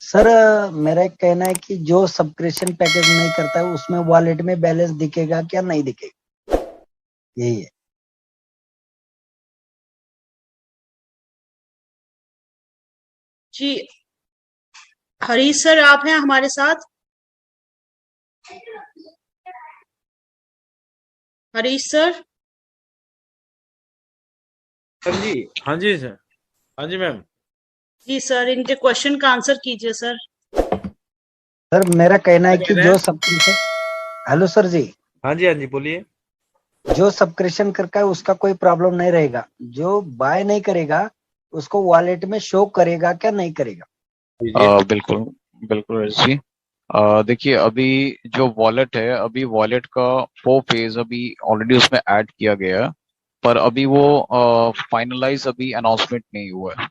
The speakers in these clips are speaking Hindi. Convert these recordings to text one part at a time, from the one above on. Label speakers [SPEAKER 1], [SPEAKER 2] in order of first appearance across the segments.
[SPEAKER 1] सर मेरा एक कहना है कि जो सब्सक्रिप्शन पैकेज नहीं करता है उसमें वॉलेट में बैलेंस दिखेगा क्या नहीं दिखेगा, यही है।
[SPEAKER 2] जी हरीश सर, आप हैं हमारे साथ? हरीश सर।
[SPEAKER 3] सर जी, हाँ जी सर, हाँ जी मैम।
[SPEAKER 2] जी सर, इनके क्वेश्चन का आंसर कीजिए सर।
[SPEAKER 1] सर मेरा कहना है
[SPEAKER 3] क्या
[SPEAKER 1] कि
[SPEAKER 3] कह रहे
[SPEAKER 1] जो
[SPEAKER 3] हैं?
[SPEAKER 1] सब्सक्रिप्शन, हेलो सर जी,
[SPEAKER 3] हाँ जी बोलिए।
[SPEAKER 1] जो सब्सक्रिप्शन करता है उसका कोई प्रॉब्लम नहीं रहेगा, जो बाय नहीं करेगा उसको वॉलेट में शो करेगा क्या नहीं करेगा।
[SPEAKER 4] बिल्कुल बिल्कुल जी। देखिए, अभी जो वॉलेट है, अभी वॉलेट का 4 फेज अभी ऑलरेडी उसमें ऐड किया गया है, पर अभी वो फाइनलाइज अभी अनाउंसमेंट नहीं हुआ है।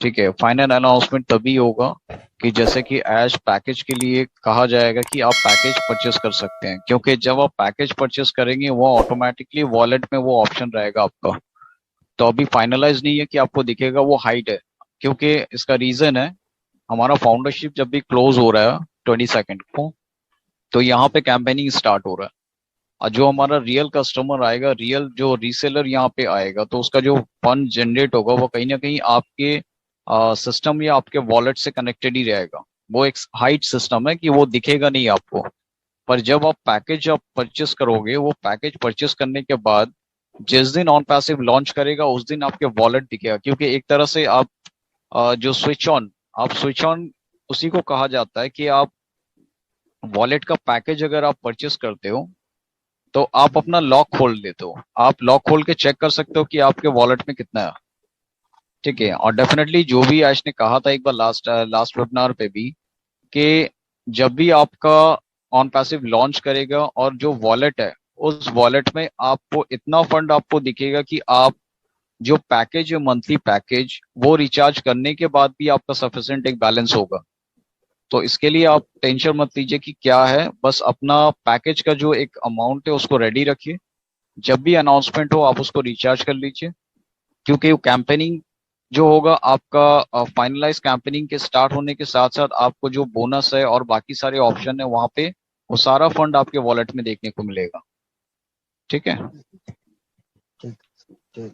[SPEAKER 4] ठीक है, फाइनल अनाउंसमेंट तभी होगा कि जैसे कि एज पैकेज के लिए कहा जाएगा कि आप पैकेज परचेस कर सकते हैं, क्योंकि जब आप पैकेज परचेस करेंगे वो ऑटोमेटिकली वॉलेट में वो ऑप्शन रहेगा आपका। तो अभी फाइनलाइज नहीं है कि आपको दिखेगा वो हाइड है, क्योंकि इसका रीजन है, हमारा फाउंडरशिप जब भी क्लोज हो रहा है 22 को, तो यहाँ पे कैंपेनिंग स्टार्ट हो रहा है। और जो हमारा रियल कस्टमर आएगा, रियल जो रीसेलर यहाँ पे आएगा, तो उसका जो फंड जनरेट होगा वो कहीं ना कहीं आपके सिस्टम या आपके वॉलेट से कनेक्टेड ही रहेगा। वो एक हाइड सिस्टम है कि वो दिखेगा नहीं आपको। पर जब आप परचेस करोगे, वो पैकेज परचेस करने के बाद जिस दिन ऑन पैसिव लॉन्च करेगा उस दिन आपके वॉलेट दिखेगा, क्योंकि एक तरह से आप जो स्विच ऑन उसी को कहा जाता है कि आप वॉलेट का पैकेज अगर आप परचेस करते हो तो आप अपना लॉक खोल देते हो, आप लॉक खोल के चेक कर सकते हो कि आपके वॉलेट में कितना है। ठीक है, और डेफिनेटली जो भी आज ने कहा था एक बार लास्ट लास्ट वेबिनार पे भी, कि जब भी आपका ऑन पैसिव लॉन्च करेगा और जो वॉलेट है, उस वॉलेट में आपको इतना फंड आपको दिखेगा कि आप जो पैकेज है, मंथली पैकेज, वो रिचार्ज करने के बाद भी आपका सफिशिएंट एक बैलेंस होगा। तो इसके लिए आप टेंशन मत लीजिए कि क्या है, बस अपना पैकेज का जो एक अमाउंट है उसको रेडी रखिए। जब भी अनाउंसमेंट हो आप उसको रिचार्ज कर लीजिए, क्योंकि वो कैंपेनिंग जो होगा आपका, फाइनलाइज कैंपेनिंग के स्टार्ट होने के साथ साथ आपको जो बोनस है और बाकी सारे ऑप्शन है वहां पे, वो सारा फंड आपके वॉलेट में देखने को मिलेगा। ठीक है।
[SPEAKER 1] ठीक ठीक।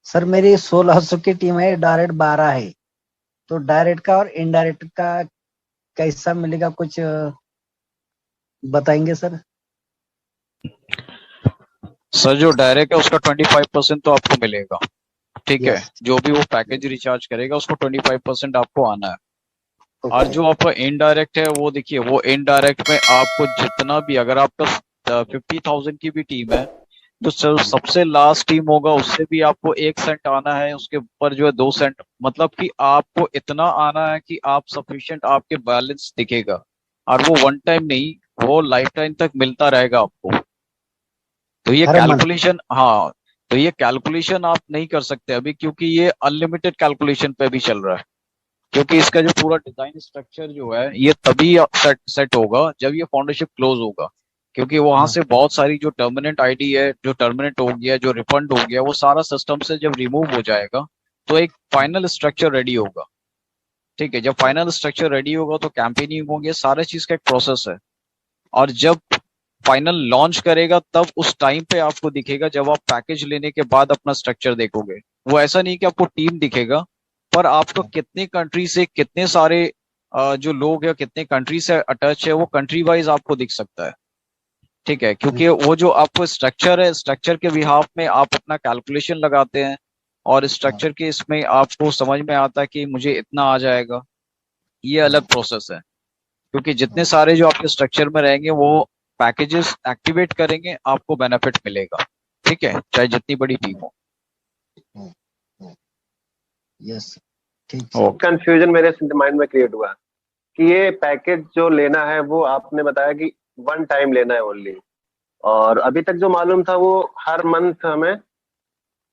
[SPEAKER 1] सर मेरी 1600 की टीम है, डायरेक्ट 12 है, तो डायरेक्ट का और इनडायरेक्ट का कैसा मिलेगा, कुछ बताएंगे सर।
[SPEAKER 4] सर जो डायरेक्ट है उसका 25% तो आपको मिलेगा। ठीक है,
[SPEAKER 1] यस।
[SPEAKER 4] जो भी वो पैकेज रिचार्ज करेगा उसको 25% आपको आना है। और
[SPEAKER 1] ओके।
[SPEAKER 4] जो आपका इनडायरेक्ट है, वो देखिए, वो इनडायरेक्ट में आपको जितना भी, अगर आपका 50,000 की भी टीम है, तो सबसे लास्ट टीम होगा उससे भी आपको 1 सेंट आना है, उसके ऊपर जो है 2 सेंट, मतलब कि आपको इतना आना है कि आप सफिशिएंट आपके बैलेंस दिखेगा। और वो वन टाइम नहीं, वो लाइफ टाइम तक मिलता रहेगा आपको। तो ये
[SPEAKER 1] हर मंथ।
[SPEAKER 4] कैलकुलेशन, हाँ, तो ये कैलकुलेशन आप नहीं कर सकते अभी, क्योंकि ये अनलिमिटेड कैलकुलेशन पे भी चल रहा है। क्योंकि इसका जो पूरा डिजाइन स्ट्रक्चर जो है, ये तभी सेट होगा जब ये फाउंडेशन क्लोज होगा, क्योंकि वहां
[SPEAKER 1] हाँ।
[SPEAKER 4] से बहुत सारी जो टर्मिनेंट आईडी है, जो टर्मिनेट हो गया, जो रिफंड हो गया, वो सारा सिस्टम से जब रिमूव हो जाएगा तो एक फाइनल स्ट्रक्चर रेडी होगा। ठीक है, जब फाइनल स्ट्रक्चर रेडी होगा तो कैंपेनिंग होगी, सारे चीज का एक प्रोसेस है। और जब फाइनल लॉन्च करेगा तब उस टाइम पे आपको दिखेगा, जब आप पैकेज लेने के बाद अपना स्ट्रक्चर देखोगे। वो ऐसा नहीं कि आपको टीम दिखेगा, पर आपको कितने कंट्री से कितने सारे जो लोग हैं, कितने कंट्री से अटैच है, वो कंट्री वाइज आपको दिख सकता है। ठीक है, क्योंकि वो जो आपको स्ट्रक्चर है, स्ट्रक्चर के बिहाफ में आप अपना कैलकुलेशन लगाते हैं, और
[SPEAKER 1] हाँ।
[SPEAKER 4] स्ट्रक्चर के इसमें आपको समझ में आता है कि मुझे इतना आ जाएगा। ये अलग
[SPEAKER 1] हाँ।
[SPEAKER 4] प्रोसेस है, क्योंकि जितने
[SPEAKER 1] हाँ।
[SPEAKER 4] सारे जो आपके स्ट्रक्चर में रहेंगे वो पैकेजेस एक्टिवेट करेंगे, आपको बेनिफिट मिलेगा। ठीक है, चाहे जितनी बड़ी टीम हो।
[SPEAKER 1] हाँ। हाँ। यस। ठीक सर।
[SPEAKER 4] ओके।
[SPEAKER 5] कंफ्यूजन मेरे माइंड में क्रिएट हुआ कि ये पैकेज जो लेना है वो आपने बताया कि वन टाइम लेना है ओनली, और अभी तक जो मालूम था वो हर मंथ हमें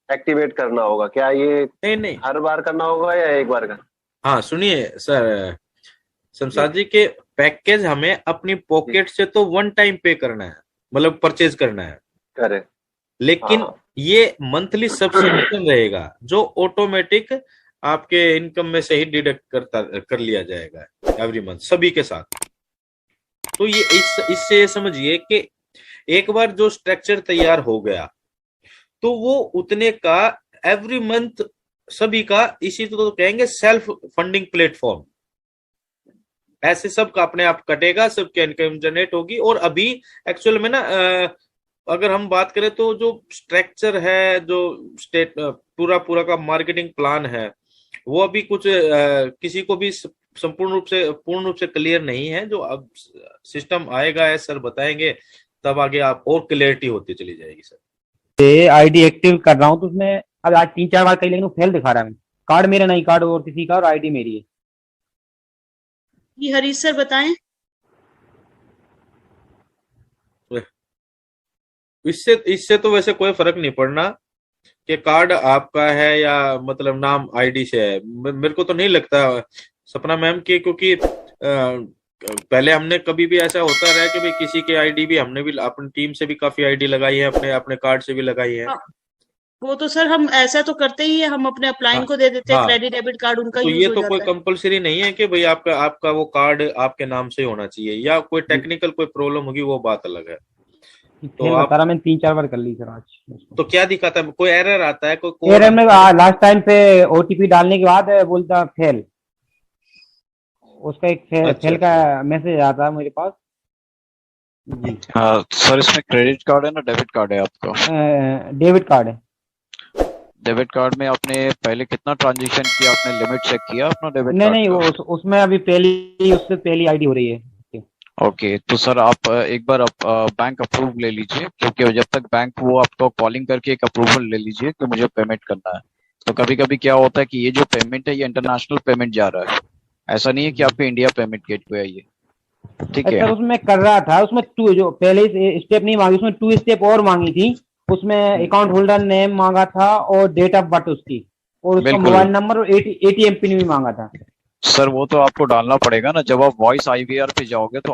[SPEAKER 5] एक्टिवेट करना होगा। क्या ये
[SPEAKER 3] नहीं नहीं,
[SPEAKER 5] हर बार करना होगा या एक बार का?
[SPEAKER 3] हाँ सुनिए सर,
[SPEAKER 5] जी
[SPEAKER 3] शमशाद जी के पैकेज हमें अपनी
[SPEAKER 5] जी।
[SPEAKER 3] पॉकेट से तो वन टाइम पे करना है, मतलब परचेज करना है।
[SPEAKER 5] करेक्ट। हाँ
[SPEAKER 3] लेकिन
[SPEAKER 5] हाँ।
[SPEAKER 3] ये मंथली सब्सक्रिप्शन रहेगा जो ऑटोमेटिक आपके इनकम में से ही डिडक्ट कर लिया जाएगा एवरी मंथ सभी के साथ। तो ये इससे ये समझिए कि एक बार जो स्ट्रक्चर तैयार हो गया तो वो उतने का एवरी मंथ सभी का, इसी तो कहेंगे सेल्फ फंडिंग प्लेटफॉर्म, ऐसे सबका अपने आप कटेगा, सबके इनकम जनरेट होगी। और अभी एक्चुअल में ना अगर हम बात करें तो जो स्ट्रक्चर है, जो स्टेट पूरा का मार्केटिंग प्लान है, वो अभी कुछ किसी को भी पूर्ण रूप से क्लियर नहीं है। जो अब सिस्टम आएगा है सर बताएंगे, तब आगे आप और क्लियरिटी होती चली जाएगी सर।
[SPEAKER 6] आईडी एक्टिव कर रहा हूँ तो उसमें अब आज 3-4 बार कई, लेकिन फेल दिखा रहा है। कार्ड मेरा नहीं, कार्ड और किसी का, और आईडी मेरी है।
[SPEAKER 2] ये हरीश सर बताएं।
[SPEAKER 3] इससे तो वैसे कोई फर्क नहीं पड़ना कि कार्ड आपका है या मतलब नाम आईडी से है। मेरे को तो नहीं लगता सपना मैम की, क्योंकि पहले हमने कभी भी ऐसा होता रहा कि भाई किसी के आईडी भी, हमने भी अपनी टीम से भी काफी आईडी लगाई है, अपने कार्ड से भी लगाई है।
[SPEAKER 2] वो तो सर हम ऐसा तो करते ही है, हम अपने अपलाइन को दे देते हैं क्रेडिट डेबिट कार्ड, उनका
[SPEAKER 3] तो
[SPEAKER 2] यूज
[SPEAKER 3] ये
[SPEAKER 2] हो
[SPEAKER 3] तो
[SPEAKER 2] जाता
[SPEAKER 3] कोई
[SPEAKER 2] है।
[SPEAKER 3] कंपलसरी नहीं है कि भाई आपका वो कार्ड आपके नाम से होना चाहिए, या कोई टेक्निकल कोई प्रॉब्लम होगी वो बात अलग है।
[SPEAKER 6] तो आप मैंने 3-4 बार कर ली सर आज।
[SPEAKER 3] तो क्या दिखाता है, कोई एरर आता है? कोई
[SPEAKER 6] एरर में लास्ट टाइम पे ओटीपी डालने के बाद बोलता फेल, उसका एक फेल का मैसेज आता है मेरे पास जी।
[SPEAKER 4] सर इसमें क्रेडिट कार्ड है ना डेबिट कार्ड है आपका?
[SPEAKER 6] डेबिट कार्ड है।
[SPEAKER 4] डेबिट कार्ड में आपने पहले कितना ट्रांजेक्शन किया, आपने लिमिट चेक किया अपना डेबिट कार्ड?
[SPEAKER 6] नहीं, उसमें अभी उससे पहली आईडी हो रही है।
[SPEAKER 4] ओके, तो सर आप एक बार बैंक अप्रूव ले लीजिए, क्योंकि जब तक बैंक वो आपको कॉलिंग करके एक अप्रूवल ले लीजिए कि मुझे पेमेंट करना है। तो कभी कभी क्या होता है कि ये जो पेमेंट है ये इंटरनेशनल पेमेंट जा रहा है, ऐसा नहीं है कि आपके इंडिया पेमेंट गेटवे है ये, ठीक है?
[SPEAKER 6] सर उसमें कर रहा था, उसमें जो पहले स्टेप नहीं मांगी, उसमें 2 स्टेप और मांगी थी। उसमें अकाउंट होल्डर नेम मांगा था और डेट ऑफ बर्थ उसकी, और उसका मोबाइल नंबर और एटीएम पिन भी मांगा था।
[SPEAKER 4] सर वो तो आपको डालना पड़ेगा ना, जब आप वॉइस आईवीआर पे जाओगे तो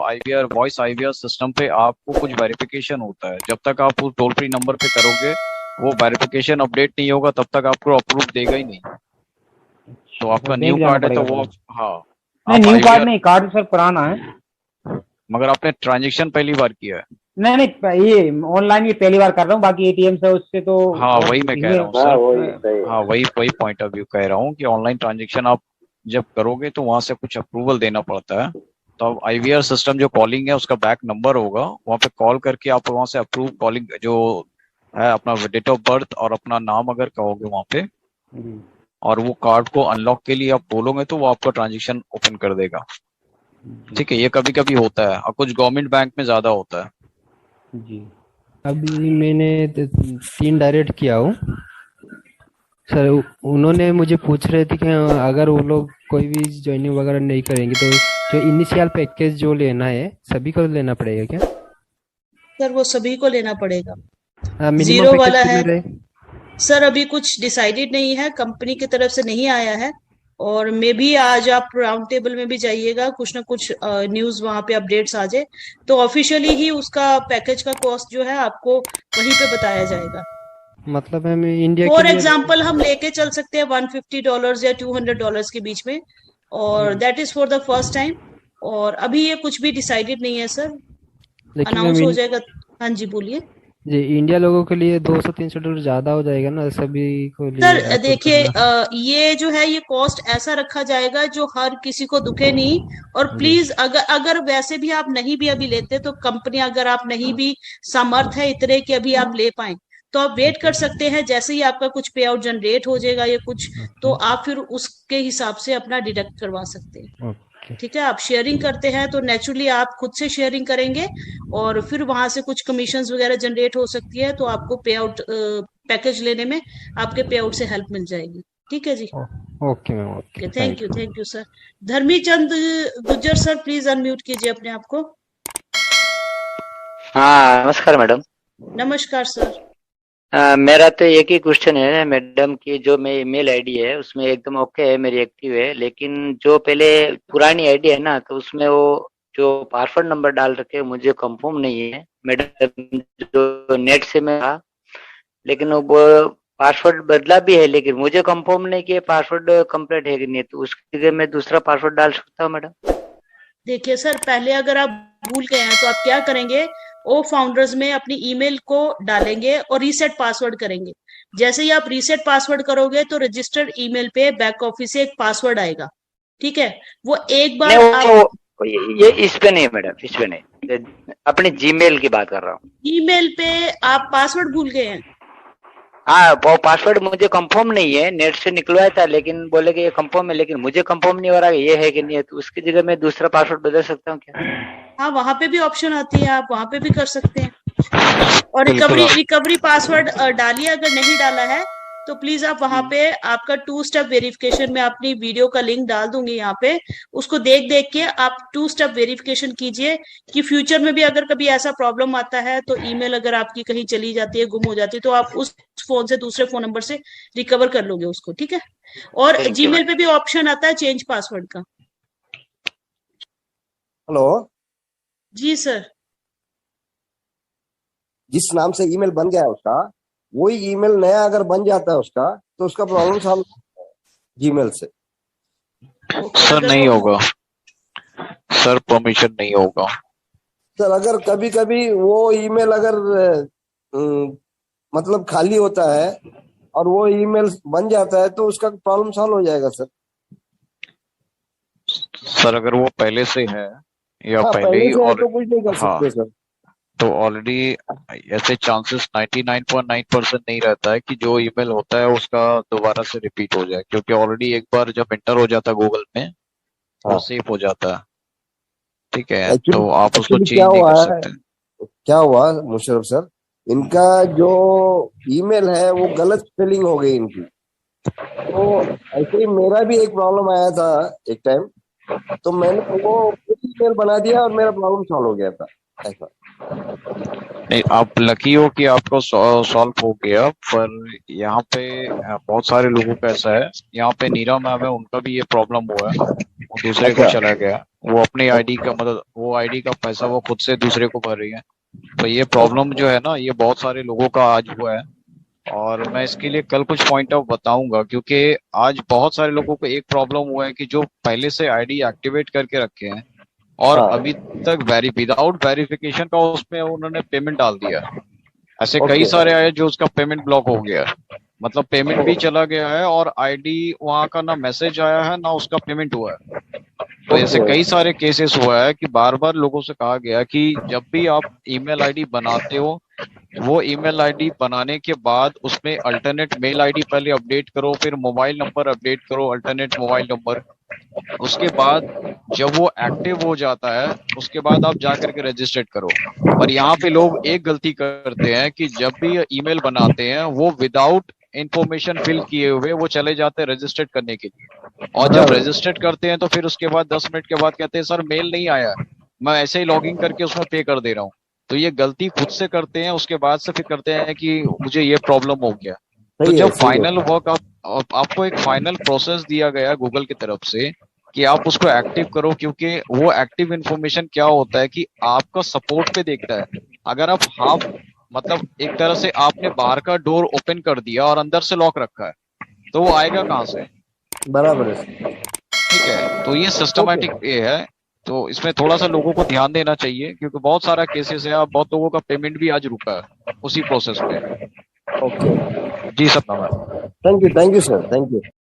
[SPEAKER 4] वॉइस आईवीआर सिस्टम पे आपको कुछ वेरिफिकेशन होता है। जब तक आप टोल फ्री नंबर पे करोगे वो वेरिफिकेशन अपडेट नहीं होगा तब तक आपको अप्रूव देगा ही नहीं। तो आपका न्यू कार्ड है तो वो, हाँ
[SPEAKER 6] न्यू कार्ड नहीं, कार्ड सर पुराना है,
[SPEAKER 4] मगर आपने ट्रांजेक्शन पहली बार किया है?
[SPEAKER 6] नहीं, ये ऑनलाइन ये पहली बार कर रहा हूँ, बाकी एटीएम से उससे तो।
[SPEAKER 4] हाँ वही मैं कह रहा हूँ सर, हाँ वही पॉइंट ऑफ व्यू कह रहा हूँ कि ऑनलाइन ट्रांजेक्शन आप जब करोगे तो वहां से कुछ अप्रूवल देना पड़ता है। तो अब आईवीआर सिस्टम जो कॉलिंग है उसका बैक नंबर होगा, वहां पे कॉल करके आप वहां से अप्रूव कॉलिंग जो है अपना डेट ऑफ बर्थ और अपना नाम अगर कहोगे वहां पे, और वो कार्ड को अनलॉक के लिए आप बोलोगे तो वो आपका ट्रांजेक्शन ओपन कर देगा, ठीक है? ये कभी कभी होता है और कुछ गवर्नमेंट बैंक में ज्यादा होता है
[SPEAKER 7] जी। अभी मैंने 3 डायरेक्ट किया हूँ सर। उन्होंने मुझे पूछ रहे थे कि अगर वो लोग कोई भी ज्वाइनिंग वगैरह नहीं करेंगे तो जो इनिशियल पैकेज जो लेना है सभी को लेना पड़ेगा क्या?
[SPEAKER 2] सर वो सभी को लेना पड़ेगा।
[SPEAKER 7] मिनिमम
[SPEAKER 2] 0 वाला है
[SPEAKER 7] कितना
[SPEAKER 2] सर, अभी कुछ डिसाइडेड नहीं है, कंपनी की तरफ से नहीं आया है। और मे भी आज आप राउंड टेबल में भी जाइएगा, कुछ ना कुछ न्यूज वहां पे अपडेट्स आ जाए तो ऑफिशियली ही उसका पैकेज का कॉस्ट जो है आपको वहीं पे बताया जाएगा।
[SPEAKER 7] मतलब हम इंडिया
[SPEAKER 2] फॉर
[SPEAKER 7] के लिए
[SPEAKER 2] एग्जाम्पल हम लेके चल सकते हैं $150 या $200 के बीच में, और that is for the first time. और अभी ये कुछ भी डिसाइडेड नहीं है सर,
[SPEAKER 7] लेकिन
[SPEAKER 2] अनाउंस हो जाएगा। हाँ जी बोलिए
[SPEAKER 7] जी। इंडिया लोगों के लिए $200-300 ज्यादा हो जाएगा ना सभी को लिए?
[SPEAKER 2] सर देखिए, ये जो है ये कॉस्ट ऐसा रखा जाएगा जो हर किसी को दुखे नहीं। और प्लीज अगर वैसे भी आप नहीं भी अभी लेते तो कंपनी, अगर आप नहीं भी समर्थ है इतने कि अभी आप ले पाए तो आप वेट कर सकते हैं। जैसे ही आपका कुछ पे आउट जनरेट हो जाएगा या कुछ, तो आप फिर उसके हिसाब से अपना डिडक्ट करवा सकते हैं, ठीक है? आप शेयरिंग करते हैं तो नेचुरली आप खुद से शेयरिंग करेंगे और फिर वहां से कुछ कमीशंस वगैरह जनरेट हो सकती है, तो आपको पे आउट पैकेज लेने में आपके पे आउट से हेल्प मिल जाएगी, ठीक है जी?
[SPEAKER 7] Okay ma'am, okay,
[SPEAKER 2] thank you sir. Dharmi Chand Gujjar sir, please unmute कीजिए अपने आप को।
[SPEAKER 8] हाँ नमस्कार मैडम।
[SPEAKER 2] नमस्कार सर।
[SPEAKER 8] मेरा तो एक ही क्वेश्चन है मैडम की, जो मेरी ईमेल आईडी है उसमें एकदम ओके है, मेरी एक्टिव है, लेकिन जो पहले पुरानी आईडी है ना तो उसमें वो जो पासवर्ड नंबर डाल रखे मुझे कंफर्म नहीं है मैडम। जो नेट से मैं था, लेकिन वो पासवर्ड बदला भी है, लेकिन मुझे कंफर्म नहीं कि पासवर्ड कंप्लीट है कि नहीं, तो उसकी जगह मैं दूसरा पासवर्ड डाल सकता हूँ मैडम?
[SPEAKER 2] देखिए सर, पहले अगर आप भूल गए हैं तो आप क्या करेंगे, ओ फाउंडर्स में अपनी ईमेल को डालेंगे और रीसेट पासवर्ड करेंगे। जैसे ही आप रीसेट पासवर्ड करोगे तो रजिस्टर्ड ईमेल पे बैक ऑफिस से एक पासवर्ड आएगा, ठीक है? वो एक बार
[SPEAKER 8] नहीं,
[SPEAKER 2] आप
[SPEAKER 8] ये इस पे नहीं मैडम, इस पे नहीं, अपने जीमेल की बात कर रहा हूँ।
[SPEAKER 2] ईमेल पे आप पासवर्ड भूल गए हैं।
[SPEAKER 8] हाँ, वो पासवर्ड मुझे कंफर्म नहीं है, नेट से निकलवाया था, लेकिन बोले कि ये कंफर्म है, लेकिन मुझे कंफर्म नहीं हो रहा ये है कि नहीं है, तो उसकी जगह मैं दूसरा पासवर्ड बदल सकता हूँ क्या?
[SPEAKER 2] हाँ, वहां पे भी ऑप्शन आती है, आप वहां पे भी कर सकते हैं। और
[SPEAKER 4] बिल्कुल
[SPEAKER 2] रिकवरी पासवर्ड डालिए, अगर नहीं डाला है तो प्लीज आप वहां पे आपका 2 स्टेप वेरिफिकेशन में अपनी वीडियो का लिंक डाल दूंगी यहाँ पे, उसको देख देख के आप 2 स्टेप वेरिफिकेशन कीजिए कि फ्यूचर में भी अगर कभी ऐसा प्रॉब्लम आता है तो ईमेल अगर आपकी कहीं चली जाती है, गुम हो जाती है, तो आप उस फोन से दूसरे फोन नंबर से रिकवर कर लोगे उसको, ठीक है? और
[SPEAKER 8] Thank you,
[SPEAKER 2] जीमेल पे भी ऑप्शन आता है चेंज पासवर्ड का।
[SPEAKER 9] हेलो,
[SPEAKER 2] जी सर।
[SPEAKER 9] जिस नाम से ईमेल बन गया है उसका, वही ईमेल नया अगर बन जाता है उसका, तो उसका प्रॉब्लम सॉल्व जीमेल से।
[SPEAKER 4] सर नहीं होगा सर, परमिशन नहीं होगा
[SPEAKER 9] सर अगर कभी कभी वो ईमेल अगर मतलब खाली होता है और वो ईमेल बन जाता है तो उसका प्रॉब्लम सॉल्व हो जाएगा सर।
[SPEAKER 4] सर अगर वो पहले से है या
[SPEAKER 9] हाँ,
[SPEAKER 4] पहले ही
[SPEAKER 9] से है
[SPEAKER 4] और
[SPEAKER 9] तो कुछ नहीं कर
[SPEAKER 4] हाँ,
[SPEAKER 9] सकते सर।
[SPEAKER 4] तो ऑलरेडी ऐसे चांसेस 99.9% नहीं रहता है कि जो ईमेल होता है उसका दोबारा से रिपीट हो जाए, क्योंकि ऑलरेडी एक बार जब एंटर हो जाता है गूगल में वो
[SPEAKER 9] हाँ।
[SPEAKER 4] सेव हो जाता है, ठीक है?
[SPEAKER 9] Actually-
[SPEAKER 4] तो आप उसको
[SPEAKER 9] actually
[SPEAKER 4] चेंज
[SPEAKER 9] क्या
[SPEAKER 4] नहीं
[SPEAKER 9] हुआ
[SPEAKER 4] कर
[SPEAKER 9] है,
[SPEAKER 4] सकते।
[SPEAKER 9] क्या हुआ मुशर्रफ सर, इनका जो ईमेल है वो गलत स्पेलिंग हो गई इनकी। तो ऐसे ही मेरा भी एक प्रॉब्लम आया था एक टाइम, तो मैंने वो ईमेल बना दिया और मेरा प्रॉब्लम सॉल्व हो गया था ऐसा।
[SPEAKER 4] नहीं, आप लकी हो कि आपको सॉल्व हो गया, पर यहाँ पे बहुत सारे लोगों का ऐसा है। यहाँ पे नीरा मैम है, उनका भी ये प्रॉब्लम हुआ है, वो दूसरे को चला गया, वो अपने आईडी का मतलब वो आईडी का पैसा वो खुद से दूसरे को भर रही है। तो ये प्रॉब्लम जो है ना, ये बहुत सारे लोगों का आज हुआ है, और मैं इसके लिए कल कुछ पॉइंट ऑफ बताऊंगा, क्योंकि आज बहुत सारे लोगों को एक प्रॉब्लम हुआ है कि जो पहले से आईडी एक्टिवेट करके रखे हैं और
[SPEAKER 9] हाँ।
[SPEAKER 4] अभी तक विदाउट वेरिफिकेशन का उसमें उन्होंने पेमेंट डाल दिया। ऐसे कई
[SPEAKER 9] Okay.
[SPEAKER 4] सारे आए जो उसका पेमेंट ब्लॉक हो गया, मतलब पेमेंट भी चला गया है और आईडी वहां का ना मैसेज आया है ना उसका पेमेंट हुआ है। तो ऐसे
[SPEAKER 9] Okay.
[SPEAKER 4] कई सारे केसेस हुआ है कि बार बार लोगों से कहा गया कि जब भी आप ईमेल आईडी बनाते हो, वो ईमेल आईडी बनाने के बाद उसमें अल्टरनेट मेल आईडी पहले अपडेट करो, फिर मोबाइल नंबर अपडेट करो, अल्टरनेट मोबाइल नंबर। उसके बाद जब वो एक्टिव हो जाता है उसके बाद आप जा करके रजिस्टर करो। और यहाँ पे लोग एक गलती करते हैं कि जब भी ईमेल बनाते हैं वो विदाउट इंफॉर्मेशन फिल किए हुए वो चले जाते हैं रजिस्टर्ड करने के लिए, और जब रजिस्टर्ड करते हैं तो फिर उसके बाद 10 मिनट के बाद कहते हैं सर मेल नहीं आया, मैं ऐसे ही लॉगिन करके उसमें पे कर दे रहा हूँ। तो ये गलती खुद से करते हैं, उसके बाद से फिर करते हैं कि मुझे ये प्रॉब्लम हो गया। तो जब फाइनल वर्क आपको एक फाइनल प्रोसेस दिया गया गूगल की तरफ से कि आप उसको एक्टिव करो, क्योंकि वो एक्टिव इन्फॉर्मेशन क्या होता है कि आपका सपोर्ट पे देखता है। अगर आप हाफ मतलब एक तरह से आपने बाहर का डोर ओपन कर दिया और अंदर से लॉक रखा है तो वो आएगा कहाँ से?
[SPEAKER 9] बराबर है।
[SPEAKER 4] ठीक है, तो ये सिस्टमैटिक ये है, तो इसमें थोड़ा सा लोगों को ध्यान देना चाहिए, क्योंकि बहुत सारा केसेस है, बहुत लोगों का पेमेंट भी आज रुका है उसी प्रोसेस पे।
[SPEAKER 9] ओके
[SPEAKER 4] जी sir.
[SPEAKER 9] Thank you sir, thank you.